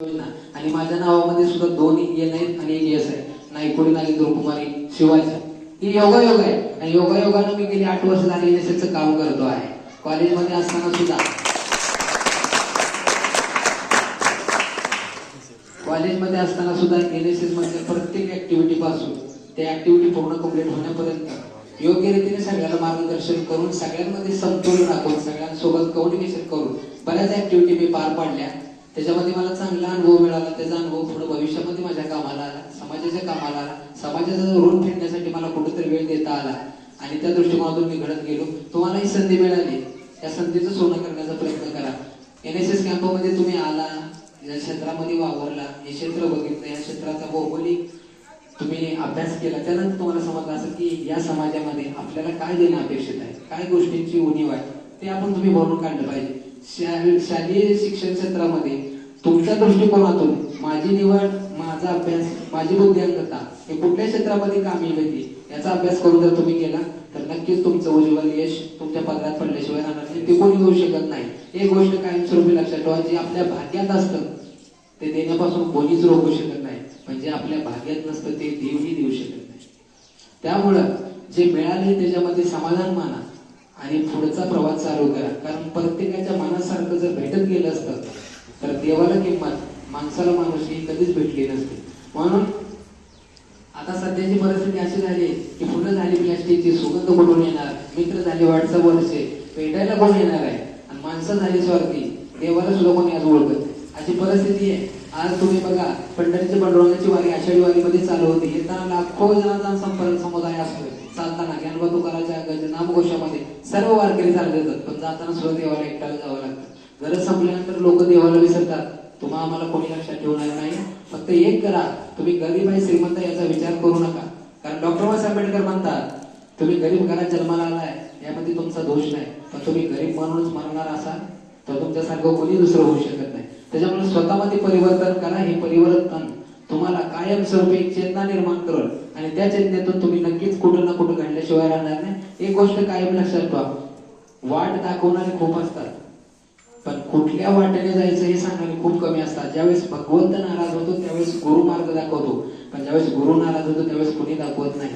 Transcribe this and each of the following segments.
योजना आणि माझ्या नावामध्ये सुद्धा 2 एन आहेत आणि 1 एस आहे. नाईकोडी नागेंद्र कुमारी शिवाजी. ही योगायोग आहे आणि योगायोगानं मी गेली 8 वर्ष झाली एनएसएसचं काम करतो आहे. कॉलेजमध्ये असताना सुद्धा एनएसएस मध्ये प्रत्येक ऍक्टिव्हिटी पासून त्या ऍक्टिव्हिटी पूर्ण कंप्लीट होण्यापर्यंत योग्य रीतीने सगळ्यांना मार्गदर्शन करून सगळ्यांमध्ये समतोल राखून सगळ्यांसोबत कम्युनिकेशन करून बऱ्याच ऍक्टिव्हिटी मी पार पाडल्या. त्याच्यामध्ये मला चांगला अनुभव मिळाला. त्याचा अनुभव पुढे भविष्यामध्ये माझ्या कामाला आला, समाजाच्या कामाला आला. समाजाचा ऋण फेडण्यासाठी मला कुठेतरी वेळ देता आला आणि त्या दृष्टिकोनातून मी घडत गेलो. तुम्हाला ही संधी मिळाली, त्या संधीचं सोनं करण्याचा प्रयत्न करा. एनएसएस कॅम्पमध्ये तुम्ही आला, या क्षेत्रामध्ये वावरला, हे क्षेत्र बघितलं, या क्षेत्राचा भौगोलिक तुम्ही अभ्यास केला, त्यानंतर तुम्हाला समजलं असं की या समाजामध्ये आपल्याला काय देणं अपेक्षित आहे, काय गोष्टींची उणीव आहे, ते आपण तुम्ही भरून काढलं पाहिजे. शालेय शिक्षण क्षेत्रामध्ये तुमच्या दृष्टिकोनातून माझी निवड, माझा अभ्यास, माझी बुद्धिमत्ता हे कुठल्या क्षेत्रामध्ये कामी येते याचा अभ्यास करून जर तुम्ही केला तर नक्कीच तुमचं उज्ज्वल यश तुमच्या पदरात पडल्याशिवाय राहणार नाही. ते कोणी देऊ शकत नाही. एक गोष्ट कायमस्वरूपी लक्षात ठेवा, जे आपल्या भाग्यात असतं ते देण्यापासून कोणीच रोखू शकत नाही. म्हणजे आपल्या भाग्यात नसतं ते देवही देऊ शकत नाही. त्यामुळं जे मिळाले त्याच्यामध्ये समाधान माना आणि पुढचा प्रवास चालू करा. कारण प्रत्येकाच्या मनासारखं जर भेटत गेलं असतं तर देवाला किंमत, माणसाला माणूस ही कधीच भेटली नसते. म्हणून आता सध्याची परिस्थिती अशी झाली की फुलं झाली प्लॅस्टिकची, सुगंध कुठून येणार, मित्र झाले व्हॉट्सअपवरचे, भेटायला कोण येणार आहे, आणि माणसं झाली स्वार्थी, देवाला सुद्धा कोणी आज ओळखत. अशी परिस्थिती आहे. आज तुम्ही बघा, पंढरीची पांडुरंगाची वारी आषाढी वारीमध्ये चालू होती. येताना लाखो जणांचा संपर्क समुदाय असतो. चालताना ज्ञानोबा तुकाराच्या नामघोषामध्ये सर्व वारकरी चालले जातात, पण जाताना सुद्धा देवाला एकट्याला जावं लागतं. गरज संपल्यानंतर लोक देवाला विसरतात. तुम्हा आम्हाला कोणी लक्षात ठेवणार नाही. फक्त एक करा, तुम्ही गरीब आहे श्रीमंत याचा विचार करू नका. कारण डॉक्टर बाबासाहेब आंबेडकर म्हणतात, तुम्ही गरीब घरात जन्माला आलाय यामध्ये तुमचा दोष नाही, पण तुम्ही गरीब म्हणूनच मरणार असाल तर तुमच्यासारखं कोणी दुसरं होऊ शकत नाही. त्याच्यामुळे स्वतःमध्ये परिवर्तन करा. हे परिवर्तन तुम्हाला कायमस्वरूपी एक चेतना निर्माण करेल आणि त्या चेतनेतून तुम्ही नक्कीच कुठं ना कुठं घडल्याशिवाय राहणार नाही. एक गोष्ट कायम लक्षात ठेवा, वाट दाखवणारे खूप असतात, पण कुठल्या वाटेने जायचं हे सांगणारे खूप कमी असतात. ज्यावेळेस भगवंत नाराज होतो त्यावेळेस गुरु मार्ग दाखवतो, पण ज्यावेळेस गुरु नाराज होतो त्यावेळेस कोणी दाखवत नाही.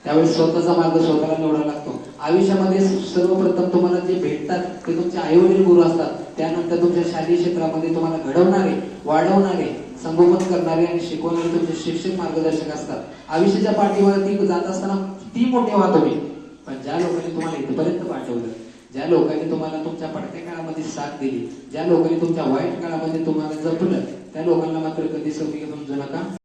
त्यावेळेस स्वतःचा मार्ग स्वतःला निवडावा लागतो. आयुष्यामध्ये सर्वप्रथम तुम्हाला जे भेटतात ते तुमचे आई वडील गुरु असतात. त्यानंतर तुमच्या शालेय क्षेत्रामध्ये तुम्हाला घडवणारे, वाढवणारे, संगोपन करणारे आणि शिकवणारे तुमचे शिक्षक मार्गदर्शक असतात. आयुष्याच्या पाठीवरती जात असताना किती मोठे व्हा तुम्ही, पण ज्या लोकांनी तुम्हाला इथपर्यंत पाठवलं, ज्या लोकांनी तुम्हाला तुमच्या पडत्या काळामध्ये साथ दिली, ज्या लोकांनी तुमच्या वाईट काळामध्ये तुम्हाला जपलं, त्या लोकांना मात्र कधी समजू नका.